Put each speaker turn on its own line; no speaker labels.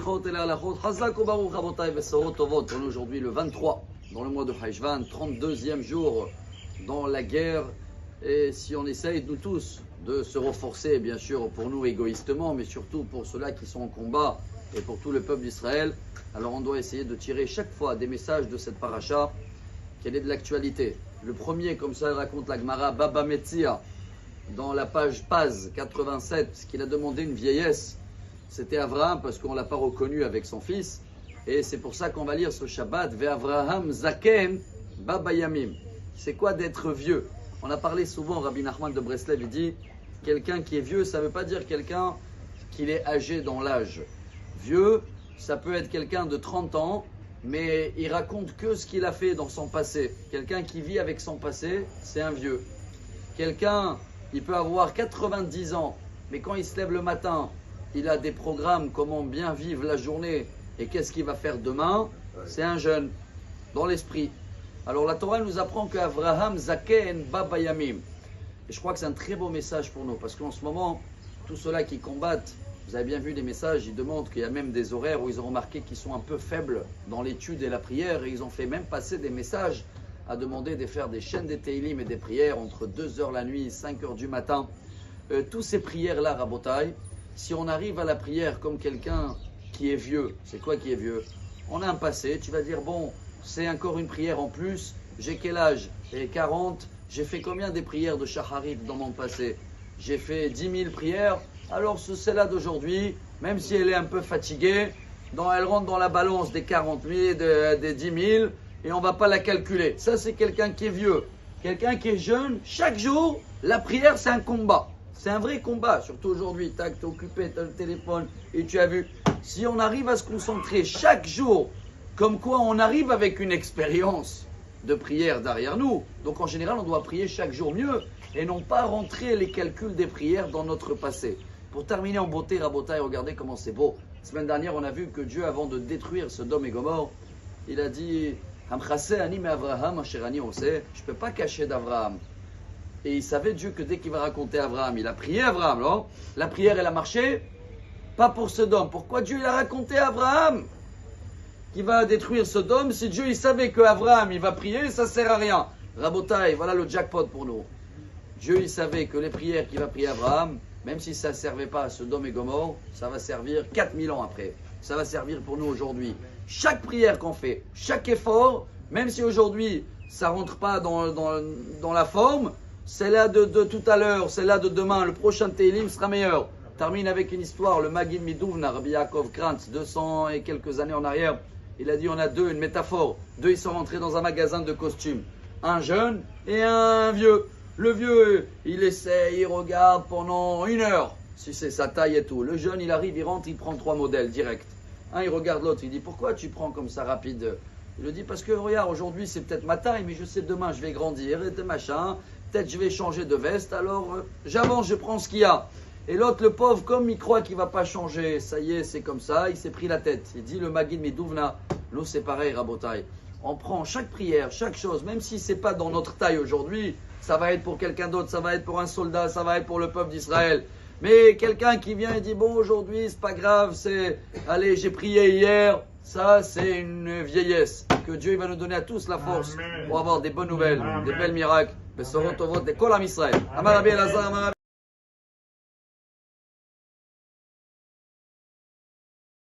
halichot et les halachot. Chazak ou baruch rabotai besorot tovot. On est aujourd'hui le 23 dans le mois de Cheshvan, 32e jour dans la guerre. Et si on essaye, nous tous, de se renforcer, bien sûr, pour nous égoïstement, mais surtout pour ceux-là qui sont en combat et pour tout le peuple d'Israël, alors on doit essayer de tirer chaque fois des messages de cette paracha, qu'elle est de l'actualité. Le premier, comme ça raconte la Gemara, Baba Metzia, dans la page Paz 87, ce qu'il a demandé une vieillesse, c'était Avraham, parce qu'on ne l'a pas reconnu avec son fils. Et c'est pour ça qu'on va lire ce Shabbat, Ve Avraham Zaken Baba Yamim. C'est quoi d'être vieux? On a parlé souvent, Rabbi Nachman de Breslev, il dit, quelqu'un qui est vieux, ça ne veut pas dire quelqu'un qui est âgé dans l'âge. Vieux, ça peut être quelqu'un de 30 ans, mais il raconte que ce qu'il a fait dans son passé. Quelqu'un qui vit avec son passé, c'est un vieux. Quelqu'un, il peut avoir 90 ans, mais quand il se lève le matin, il a des programmes, comment bien vivre la journée et qu'est-ce qu'il va faire demain, c'est un jeune, dans l'esprit. Alors la Torah nous apprend qu'Avraham Zaken Baba Yamim. Et je crois que c'est un très beau message pour nous, parce qu'en ce moment, tous ceux-là qui combattent, vous avez bien vu les messages, ils demandent qu'il y a même des horaires où ils ont remarqué qu'ils sont un peu faibles dans l'étude et la prière, et ils ont fait même passer des messages à demander de faire des chaînes des Teilim et des prières entre 2h la nuit, 5h du matin. Tous ces prières-là, Rabotai, si on arrive à la prière comme quelqu'un qui est vieux, c'est quoi qui est vieux? On a un passé, tu vas dire, bon, c'est encore une prière en plus, j'ai quel âge? J'ai 40, j'ai fait combien des prières de Shacharit dans mon passé? J'ai fait 10 000 prières, alors celle-là d'aujourd'hui, même si elle est un peu fatiguée, elle rentre dans la balance des 40 000, des 10 000, et on ne va pas la calculer. Ça, c'est quelqu'un qui est vieux. Quelqu'un qui est jeune, chaque jour, la prière, c'est un combat. C'est un vrai combat, surtout aujourd'hui. Tac, t'es occupé, t'as le téléphone, et tu as vu. Si on arrive à se concentrer chaque jour, comme quoi on arrive avec une expérience de prière derrière nous. Donc en général, on doit prier chaque jour mieux et non pas rentrer les calculs des prières dans notre passé. Pour terminer en beauté, Rabotai, regardez comment c'est beau. La semaine dernière, on a vu que Dieu, avant de détruire Sodome et Gomorrhe, il a dit Hamchase ani me Avraham asher ani oseh. Je ne peux pas cacher d'Avraham. Et il savait Dieu que dès qu'il va raconter Avraham, il a prié Avraham, non? La prière, elle a marché, pas pour Sodome. Pourquoi Dieu il a raconté à Avraham qui va détruire Sodome? Si Dieu il savait que Avraham il va prier, ça ne sert à rien. Rabotai, voilà le jackpot pour nous. Dieu il savait que les prières qu'il va prier Avraham, même si ça ne servait pas à Sodome et Gomorrhe, ça va servir 4000 ans après. Ça va servir pour nous aujourd'hui. Chaque prière qu'on fait, chaque effort, même si aujourd'hui ça ne rentre pas dans la forme, celle-là de tout à l'heure, celle-là de demain, le prochain Teilim sera meilleur. Termine avec une histoire, le Magid Miduvna, Rabbi Yaakov Krantz, 200 et quelques années en arrière, il a dit on a deux, une métaphore. Deux, ils sont rentrés dans un magasin de costumes. Un jeune et un vieux. Le vieux, il essaie, il regarde pendant 1 heure, si c'est sa taille et tout. Le jeune, il arrive, il rentre, il prend 3 modèles direct. Un, il regarde l'autre, il dit pourquoi tu prends comme ça rapide? Il lui dit parce que regarde, aujourd'hui c'est peut-être ma taille, mais je sais demain je vais grandir et machin. Peut-être je vais changer de veste, alors j'avance, je prends ce qu'il y a. Et l'autre, le pauvre, comme il croit qu'il ne va pas changer, ça y est, c'est comme ça, il s'est pris la tête. Il dit le Magid Miduvna, nous c'est pareil, Rabotai. On prend chaque prière, chaque chose, même si ce n'est pas dans notre taille aujourd'hui, ça va être pour quelqu'un d'autre, ça va être pour un soldat, ça va être pour le peuple d'Israël. Mais quelqu'un qui vient et dit bon aujourd'hui c'est pas grave, allez j'ai prié hier, ça c'est une vieillesse. Que Dieu il va nous donner à tous la force pour avoir des bonnes nouvelles, des belles miracles.